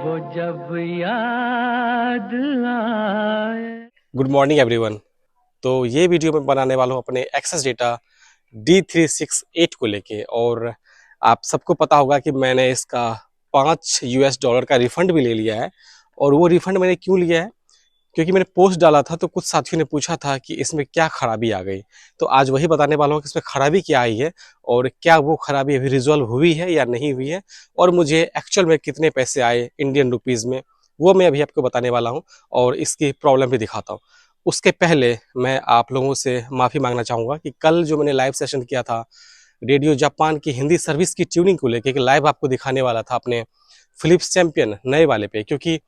वो जब याद आए। Good morning everyone. तो ये वीडियो मैं बनाने वाला हूँ अपने एक्सेस डेटा D368 को लेके। और आप सबको पता होगा कि मैंने इसका $5 का रिफंड भी ले लिया है। और वो रिफंड मैंने क्यों लिया है, क्योंकि मैंने पोस्ट डाला था तो कुछ साथियों ने पूछा था कि इसमें क्या खराबी आ गई। तो आज वही बताने वाला हूँ कि इसमें खराबी क्या आई है और क्या वो खराबी अभी रिजॉल्व हुई है या नहीं हुई है, और मुझे एक्चुअल में कितने पैसे आए इंडियन रुपीज़ में, वो मैं अभी आपको बताने वाला हूँ और इसकी प्रॉब्लम भी दिखाता हूँ। उसके पहले मैं आप लोगों से माफ़ी मांगना चाहूँगा कि कल जो मैंने लाइव सेशन किया था रेडियो जापान की हिंदी सर्विस की ट्यूनिंग को लेकर, कि लाइव आपको दिखाने वाला था अपने फिलिप्स चैंपियन नए वाले पे, क्योंकि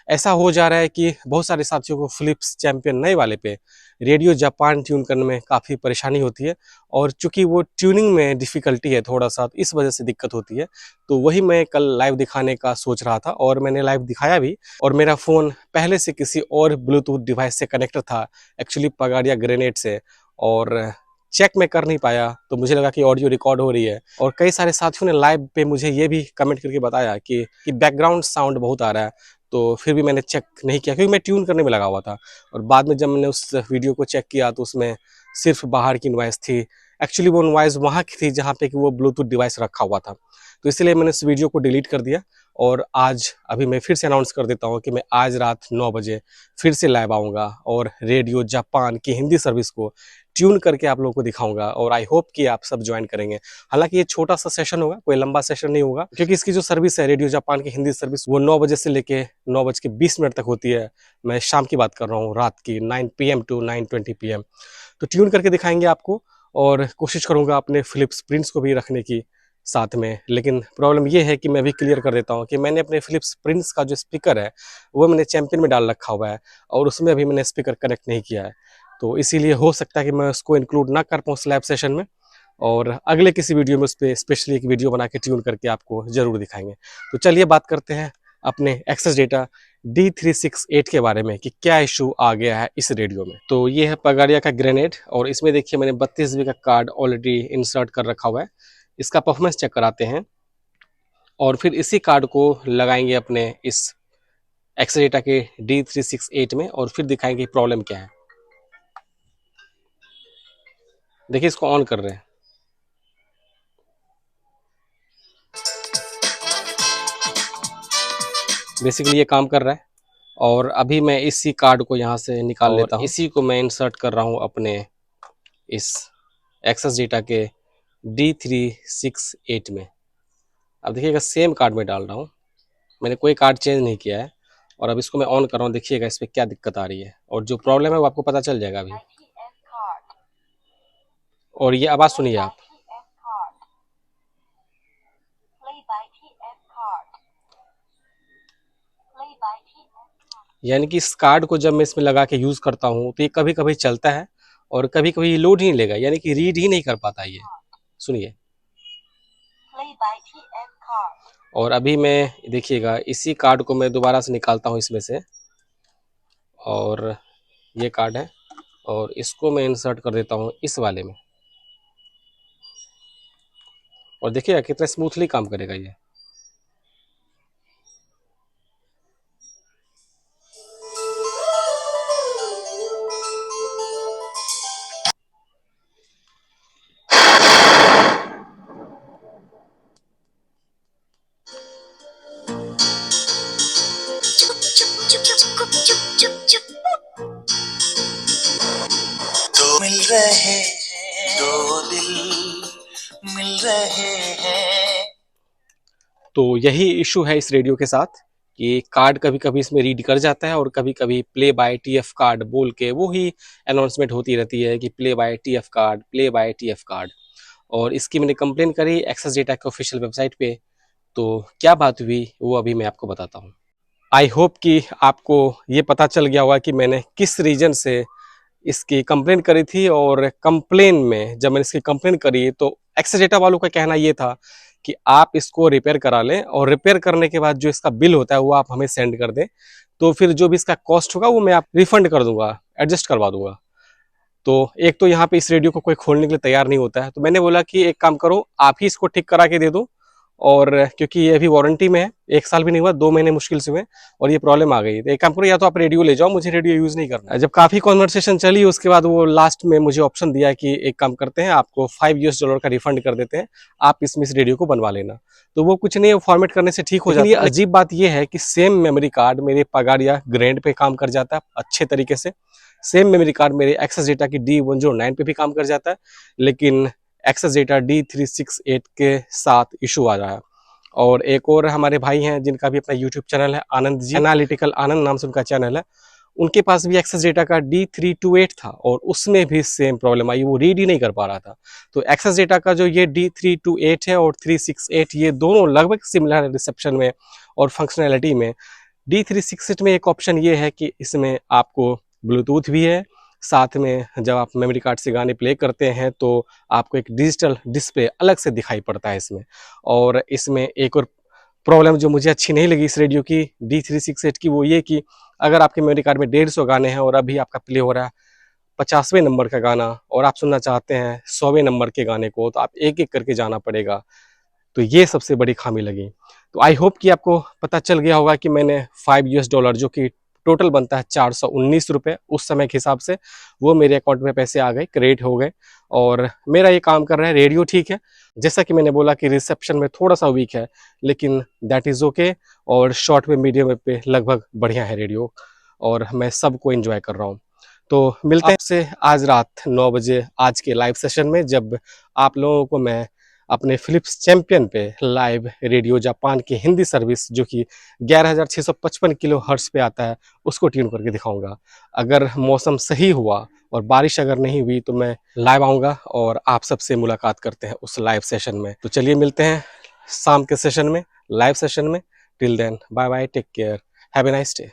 ऐसा हो जा रहा है कि बहुत सारे साथियों को फिलिप्स चैंपियन नए वाले पे रेडियो जापान ट्यून करने में काफ़ी परेशानी होती है। और चूंकि वो ट्यूनिंग में डिफ़िकल्टी है थोड़ा सा, इस वजह से दिक्कत होती है। तो वही मैं कल लाइव दिखाने का सोच रहा था और मैंने लाइव दिखाया भी। और मेरा फ़ोन पहले से किसी और ब्लूटूथ डिवाइस से कनेक्ट था, एक्चुअली पगाड़िया ग्रेनेड से, और चेक मैं कर नहीं पाया तो मुझे लगा कि ऑडियो रिकॉर्ड हो रही है। और कई सारे साथियों ने लाइव पे मुझे ये भी कमेंट करके बताया कि बैकग्राउंड साउंड बहुत आ रहा है। तो फिर भी मैंने चेक नहीं किया क्योंकि मैं ट्यून करने में लगा हुआ था। और बाद में जब मैंने उस वीडियो को चेक किया तो उसमें सिर्फ बाहर की नॉइज़ थी। एक्चुअली वो नॉइज़ वहाँ की थी जहाँ पे कि वो ब्लूटूथ डिवाइस रखा हुआ था। तो इसलिए मैंने इस वीडियो को डिलीट कर दिया। और आज अभी मैं फिर से अनाउंस कर देता हूँ कि मैं आज रात 9 बजे फिर से लाइव आऊँगा और रेडियो जापान की हिंदी सर्विस को ट्यून करके आप लोगों को दिखाऊंगा। और आई होप कि आप सब ज्वाइन करेंगे। हालांकि ये छोटा सा सेशन होगा, कोई लंबा सेशन नहीं होगा, क्योंकि इसकी जो सर्विस है रेडियो जापान की हिंदी सर्विस, वो 9 बजे से लेके 9:20 तक होती है। मैं शाम की बात कर रहा हूँ, रात की 9 PM to 9:20 PM। तो ट्यून करके दिखाएंगे आपको। और कोशिश करूंगा अपने फिलिप्स प्रिंस को भी रखने की साथ में। लेकिन प्रॉब्लम ये है कि मैं भी क्लियर कर देता हूँ कि मैंने अपने फिलिप्स प्रिंस का जो स्पीकर है वो मैंने चैंपियन में डाल रखा हुआ है और उसमें अभी मैंने स्पीकर कनेक्ट नहीं किया है। तो इसीलिए हो सकता है कि मैं उसको इंक्लूड ना कर पाऊँ स्लैब सेशन में, और अगले किसी वीडियो में उस पर स्पेशली एक वीडियो बना के ट्यून करके आपको ज़रूर दिखाएंगे। तो चलिए बात करते हैं अपने एक्सेस डेटा D368 के बारे में कि क्या इशू आ गया है इस रेडियो में। तो ये है पगाड़िया का ग्रेनेड, और इसमें देखिए मैंने 32 GB का कार्ड ऑलरेडी इंसर्ट कर रखा हुआ है। इसका परफॉर्मेंस चेक कराते हैं और फिर इसी कार्ड को लगाएंगे अपने इस एक्सेस डेटा के D368 में और फिर दिखाएंगे प्रॉब्लम क्या है। देखिए इसको ऑन कर रहे हैं। बेसिकली ये काम कर रहा है। और अभी मैं इसी कार्ड को यहाँ से निकाल लेता हूँ, इसी को मैं इंसर्ट कर रहा हूँ अपने इस एक्सेस डेटा के D368 में। अब देखिएगा सेम कार्ड में डाल रहा हूँ, मैंने कोई कार्ड चेंज नहीं किया है। और अब इसको मैं ऑन कर रहा हूँ, देखिएगा इस पर क्या दिक्कत आ रही है और जो प्रॉब्लम है वो आपको पता चल जाएगा अभी। और ये आवाज़ सुनिए आप, यानी कि इस कार्ड को जब मैं इसमें लगा के यूज़ करता हूँ तो ये कभी कभी चलता है और कभी कभी लोड ही नहीं लेगा, यानी कि रीड ही नहीं कर पाता ये। सुनिए। और अभी मैं देखिएगा इसी कार्ड को मैं दोबारा से निकालता हूँ इसमें से, और ये कार्ड है और इसको मैं इंसर्ट कर देता हूँ इस वाले में। और देखिएगा कितना स्मूथली काम करेगा ये। दो मिल रहे हैं, दो दिल मिल रहे हैं। तो यही इशू है इस रेडियो के साथ कि कार्ड कभी कभी इसमें रीड कर जाता है और कभी कभी प्ले बाय TF कार्ड बोल के वो ही अनाउंसमेंट होती रहती है कि play by TF card, play by TF card. और इसकी मैंने कंप्लेन करी एक्सेस डेटा के ऑफिशियल वेबसाइट पे। तो क्या बात हुई वो अभी मैं आपको बताता हूँ। आई होप कि आपको ये पता चल गया होगा कि मैंने किस रीजन से इसकी कंप्लेन करी थी। और कंप्लेन में जब मैंने इसकी कंप्लेन करी तो एक्सेस डेटा वालों का कहना ये था कि आप इसको रिपेयर करा लें और रिपेयर करने के बाद जो इसका बिल होता है वो आप हमें सेंड कर दें, तो फिर जो भी इसका कॉस्ट होगा वो मैं आप रिफंड कर दूंगा, एडजस्ट करवा दूंगा। तो एक तो यहाँ पे इस रेडियो को कोई खोलने के लिए तैयार नहीं होता है, तो मैंने बोला कि एक काम करो, आप ही इसको ठीक करा के दे दो और क्योंकि ये अभी वारंटी में है, 1 साल भी नहीं हुआ, 2 महीने मुश्किल से हुए और ये प्रॉब्लम आ गई। तो एक काम करो, या तो आप रेडियो ले जाओ, मुझे रेडियो यूज़ नहीं करना। जब काफ़ी कॉन्वर्सेशन चली उसके बाद वो लास्ट में मुझे ऑप्शन दिया कि एक काम करते हैं, आपको $5 का रिफंड कर देते हैं, आप इसमें इस रेडियो को बनवा लेना। तो वो कुछ नहीं, फॉर्मेट करने से ठीक हो जाता है। ये अजीब बात ये है कि सेम मेमोरी कार्ड मेरे पगार या ग्रैंड पे काम कर जाता है अच्छे तरीके से। सेम मेमोरी कार्ड मेरे एक्सेस डेटा की D109 पे भी काम कर जाता है, लेकिन एक्सेस डेटा D368 के साथ इशू आ रहा है। और एक और हमारे भाई हैं जिनका भी अपना यूट्यूब चैनल है, आनंद जी, एनालिटिकल आनंद नाम से उनका चैनल है, उनके पास भी एक्सेस डेटा का D328 था और उसमें भी सेम प्रॉब्लम आई, वो रीड ही नहीं कर पा रहा था। तो एक्सेस डेटा का जो ये D328 है और 368 ये दोनों लगभग सिमिलर है रिसेप्शन में और फंक्शनैलिटी में। D368 में एक ऑप्शन ये है कि इसमें आपको ब्लूटूथ भी है, साथ में जब आप मेमोरी कार्ड से गाने प्ले करते हैं तो आपको एक डिजिटल डिस्प्ले अलग से दिखाई पड़ता है इसमें। और इसमें एक और प्रॉब्लम जो मुझे अच्छी नहीं लगी इस रेडियो की D368 की, वो ये कि अगर आपके मेमोरी कार्ड में 150 गाने हैं और अभी आपका प्ले हो रहा है 50वें नंबर का गाना और आप सुनना चाहते हैं 100वें नंबर के गाने को, तो आप एक एक करके जाना पड़ेगा। तो ये सबसे बड़ी खामी लगी। तो आई होप कि आपको पता चल गया होगा कि मैंने $5 जो कि टोटल बनता है 419 रुपये उस समय के हिसाब से, वो मेरे अकाउंट में पैसे आ गए, क्रेडिट हो गए और मेरा ये काम कर रहा है। रेडियो ठीक है, जैसा कि मैंने बोला कि रिसेप्शन में थोड़ा सा वीक है, लेकिन दैट इज़ ओके। और शॉर्ट में मीडियम वेव पे लगभग बढ़िया है रेडियो और मैं सबको एंजॉय कर रहा हूँ। तो मिलते हैं आपसे आज रात 9 बजे आज के लाइव सेशन में, जब आप लोगों को मैं अपने फिलिप्स चैंपियन पे लाइव रेडियो जापान की हिंदी सर्विस जो कि 11,655 किलो हर्ट्ज पे आता है उसको ट्यून करके दिखाऊंगा। अगर मौसम सही हुआ और बारिश अगर नहीं हुई तो मैं लाइव आऊँगा और आप सबसे मुलाकात करते हैं उस लाइव सेशन में। तो चलिए मिलते हैं शाम के सेशन में, लाइव सेशन में। Till then bye bye, take care, have a nice day.